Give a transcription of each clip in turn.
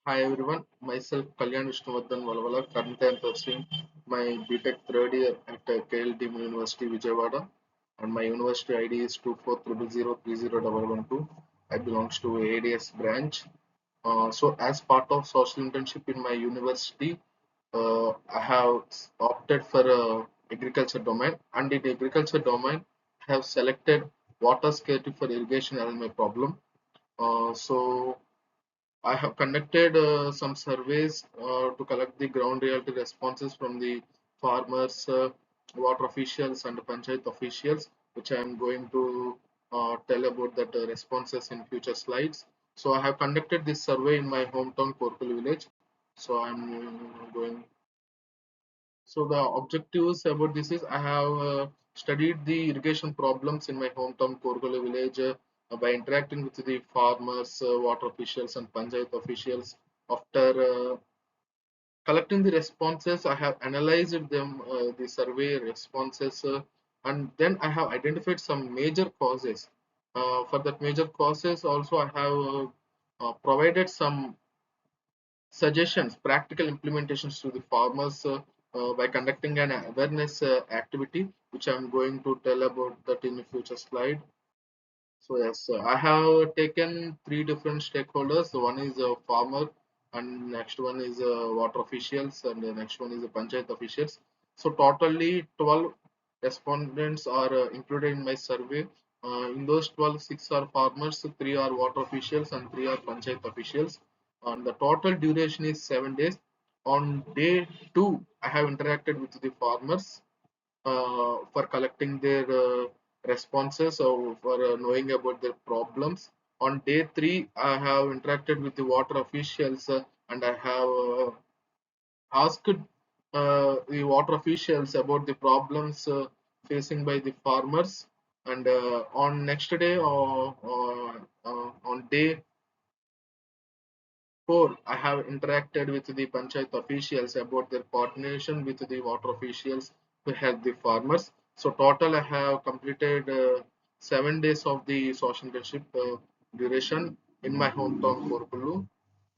Hi everyone, myself Kalyan Vishnu Vardhan Valavala. Currently I am pursuing my BTech third year at KLD University Vijayawada, and my university ID is 2400030112. I belongs to ADS branch. So as part of social internship in my university, I have opted for agriculture domain, and in agriculture domain I have selected water scarcity for irrigation as my problem. So I have conducted some surveys to collect the ground reality responses from the farmers, water officials, and panchayat officials, which I am going to tell about that responses in future slides. So I have conducted this survey in my hometown Korukollu Village. So I'm going. So the objectives about this is I have studied the irrigation problems in my hometown Korukollu Village by interacting with the farmers, water officials, and panchayat officials. After collecting the responses, I have analyzed them, the survey responses, and then I have identified some major causes. For that major causes, also I have provided some suggestions, practical implementations to the farmers by conducting an awareness activity, which I'm going to tell about that in a future slide. So yes, I have taken three different stakeholders. So one is a farmer, and next one is water officials, and the next one is the panchayat officials. So totally 12 respondents are included in my survey. In those 12, 6 are farmers, 3 are water officials, and 3 are panchayat officials. And the total duration is 7 days. On day 2, I have interacted with the farmers for collecting their responses or for knowing about their problems. On day 3, I have interacted with the water officials and I have asked the water officials about the problems facing by the farmers. And on next day or on day 4, I have interacted with the panchayat officials about their coordination with the water officials to help the farmers. So total I have completed 7 days of the social internship duration in my hometown Korukollu.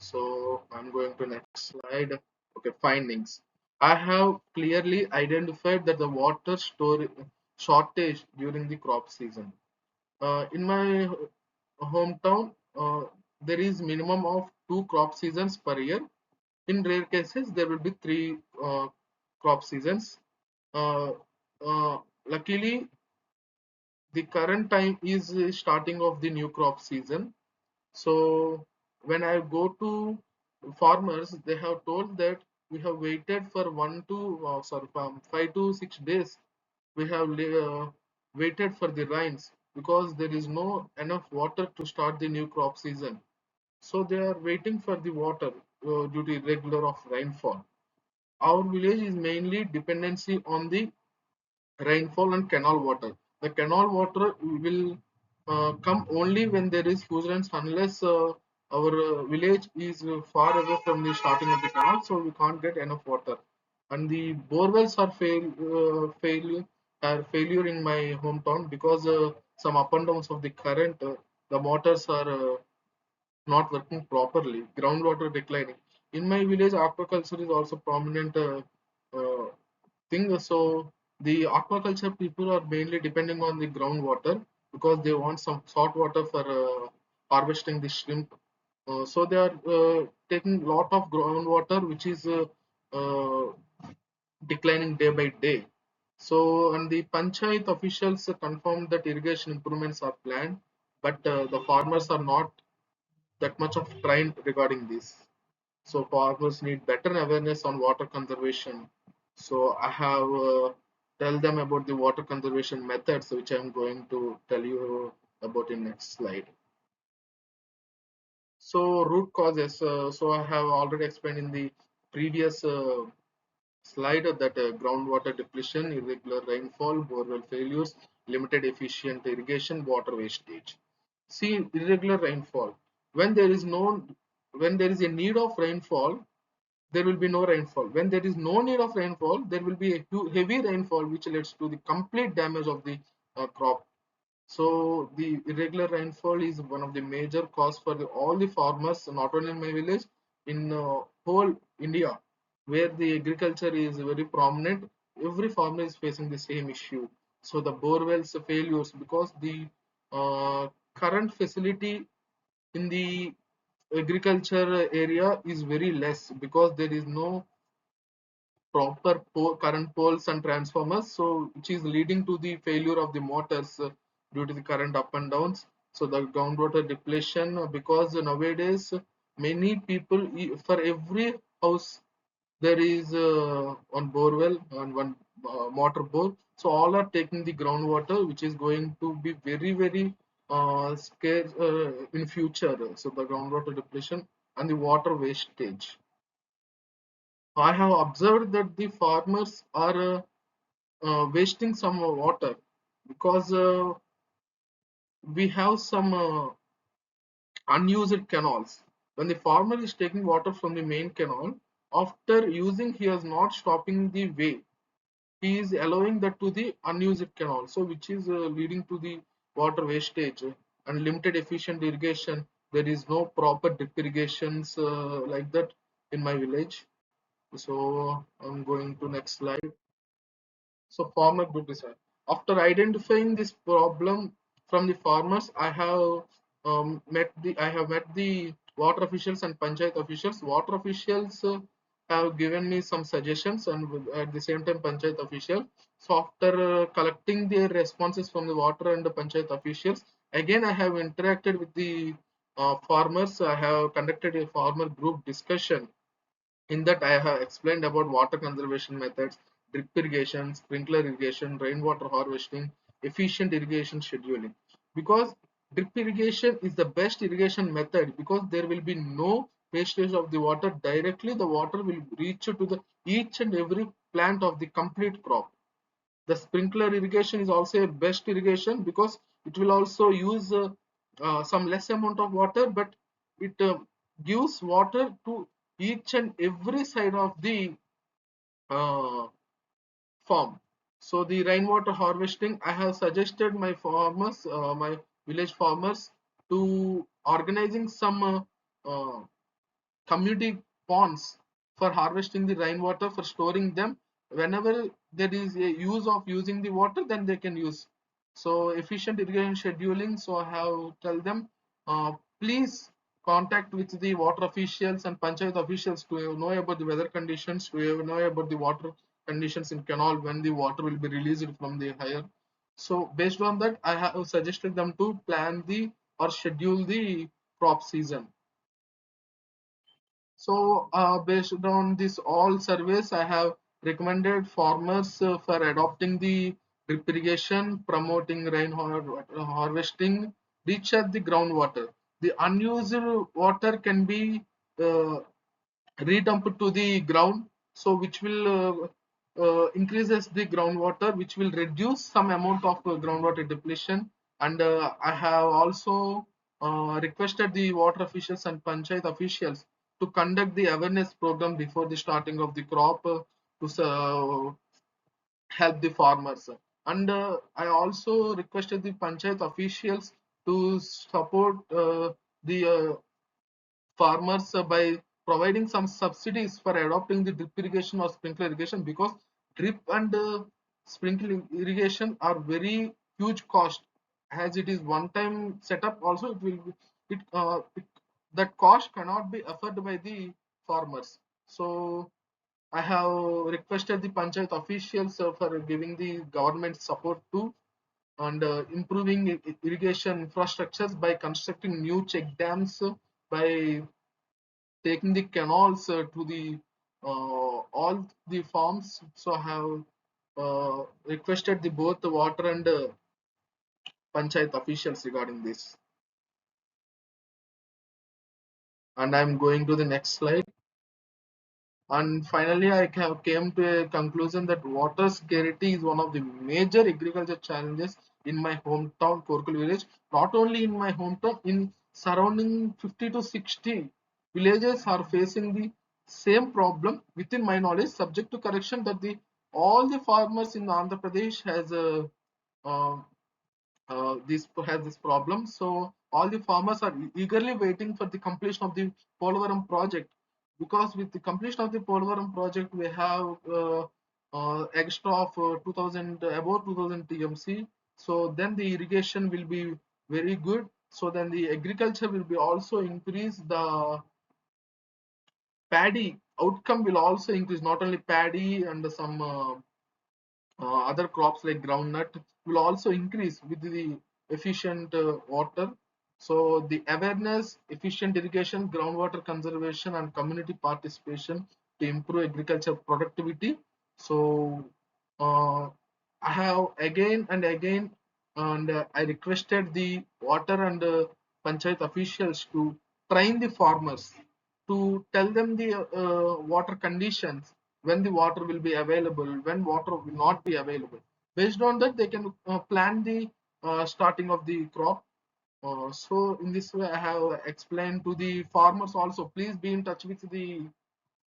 So I'm going to next slide. Okay, findings. I have clearly identified that the water store shortage during the crop season. In my hometown, there is minimum of 2 crop seasons per year. In rare cases, there will be 3 crop seasons. Uh, Luckily, the current time is starting of the new crop season. So when I go to farmers, they have told that we have waited for 5 to 6 days. We have waited for the rains because there is no enough water to start the new crop season. So they are waiting for the water due to irregular of rainfall. Our village is mainly dependency on the rainfall and canal water. The canal water will come only when there is huge rains, unless our village is far away from the starting of the canal, so we can't get enough water. And the borewells are failure in my hometown because some up and downs of the current. The motors are not working properly. Groundwater declining. In my village, aquaculture is also prominent uh, thing. So the aquaculture people are mainly depending on the groundwater because they want some salt water for harvesting the shrimp. So they are taking lot of groundwater, which is uh, declining day by day. So, and the panchayat officials confirmed that irrigation improvements are planned, but the farmers are not that much of trained regarding this. So farmers need better awareness on water conservation. So I have tell them about the water conservation methods, which I'm going to tell you about in next slide. So root causes. So I have already explained in the previous slide that groundwater depletion, irregular rainfall, borewell failures, limited efficient irrigation, water wastage. See, irregular rainfall. When there is no, when there is a need of rainfall, there will be no rainfall. When there is no need of rainfall, there will be a heavy rainfall, which leads to the complete damage of the crop. So the irregular rainfall is one of the major cause for all the farmers, not only in my village. in whole India, where the agriculture is very prominent, every farmer is facing the same issue. So the bore wells failures because the current facility in the agriculture area is very less because there is no proper current poles and transformers, so which is leading to the failure of the motors due to the current up and downs. So the groundwater depletion because nowadays many people for every house there is one borewell and one motor bore, so all are taking the groundwater, which is going to be very scarce in future. So the groundwater depletion and the water wastage, I have observed that the farmers are wasting some water because we have some unused canals. When the farmer is taking water from the main canal, after using, he is not stopping the way. He is allowing that to the unused canal, so which is leading to the water wastage and limited efficient irrigation. There is no proper drip irrigations like that in my village. So I'm going to next slide. So farmer group design. After identifying this problem from the farmers, I have met the water officials and panchayat officials. Water officials have given me some suggestions, and at the same time panchayat official. So after collecting their responses from the water and the panchayat officials, again I have interacted with the farmers. I have conducted a farmer group discussion. In that, I have explained about water conservation methods, drip irrigation, sprinkler irrigation, rainwater harvesting, efficient irrigation scheduling. Because drip irrigation is the best irrigation method because there will be no wastage of the water. Directly, the water will reach to the each and every plant of the complete crop. The sprinkler irrigation is also a best irrigation because it will also use some less amount of water, but it gives water to each and every side of the uh, farm. So the rainwater harvesting, I have suggested my farmers, my village farmers, to organizing some community ponds for harvesting the rainwater, for storing them. Whenever there is a use of using the water, then they can use. So efficient irrigation scheduling, so I have tell them, uh, please contact with the water officials and panchayat officials to know about the weather conditions, to know about the water conditions in canal when the water will be released from the higher. So based on that, I have suggested them to plan the or schedule the crop season. So, based on this all surveys, I have recommended farmers for adopting the drip irrigation, promoting harvesting, recharge the groundwater. The unused water can be uh, redumped to the ground, so which will increases the groundwater, which will reduce some amount of groundwater depletion. And I have also requested the water officials and panchayat officials to conduct the awareness program before the starting of the crop to help the farmers. And I also requested the panchayat officials to support the farmers by providing some subsidies for adopting the drip irrigation or sprinkler irrigation, because drip and sprinkler irrigation are very huge cost, as it is one time setup. Also it will it that cost cannot be afforded by the farmers. So I have requested the panchayat officials for giving the government support too, and improving irrigation infrastructures by constructing new check dams, by taking the canals to the all the farms. So I have requested the both the water and panchayat officials regarding this. And I'm going to the next slide. And finally, I came to a conclusion that water scarcity is one of the major agriculture challenges in my hometown, Korukollu Village. Not only in my hometown, in surrounding 50 to 60 villages are facing the same problem. Within my knowledge, subject to correction, that the all the farmers in Andhra Pradesh uh, has this problem. So all the farmers are eagerly waiting for the completion of the Polavaram project, because with the completion of the Polvaram project, we have extra of 2000, about 2000 TMC. So then the irrigation will be very good. So then the agriculture will be also increase. The paddy outcome will also increase, not only paddy and some other crops like groundnut will also increase with the efficient water. So the awareness, efficient irrigation, groundwater conservation, and community participation to improve agriculture productivity. So uh, I have again and again, and I requested the water and panchayat officials to train the farmers, to tell them the water conditions, when the water will be available, when water will not be available. Based on that, they can plan the starting of the crop. So in this way, I have explained to the farmers also. Please be in touch with the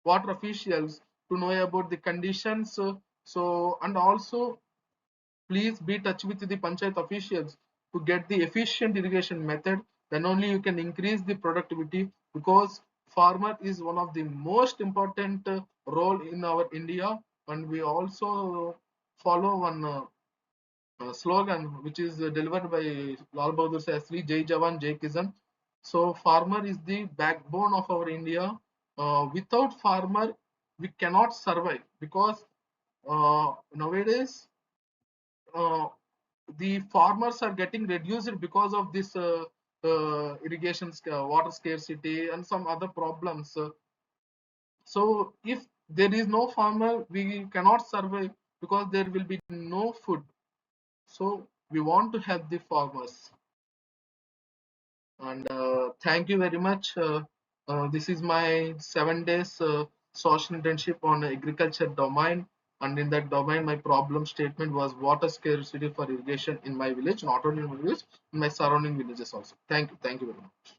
water officials to know about the conditions. So and also please be in touch with the panchayat officials to get the efficient irrigation method. Then only you can increase the productivity, because farmer is one of the most important role in our India. And we also follow one slogan which is delivered by Lal Bahadur Shastri, Jai Jawan, Jai Kisan. So farmer is the backbone of our India. Without farmer, we cannot survive, because nowadays uh, the farmers are getting reduced because of this irrigation water scarcity and some other problems. So if there is no farmer, we cannot survive, because there will be no food. So we want to help the farmers. And thank you very much. This is my 7 days social internship on agriculture domain. And in that domain, my problem statement was water scarcity for irrigation in my village, not only in my village, in my surrounding villages also. Thank you. Thank you very much.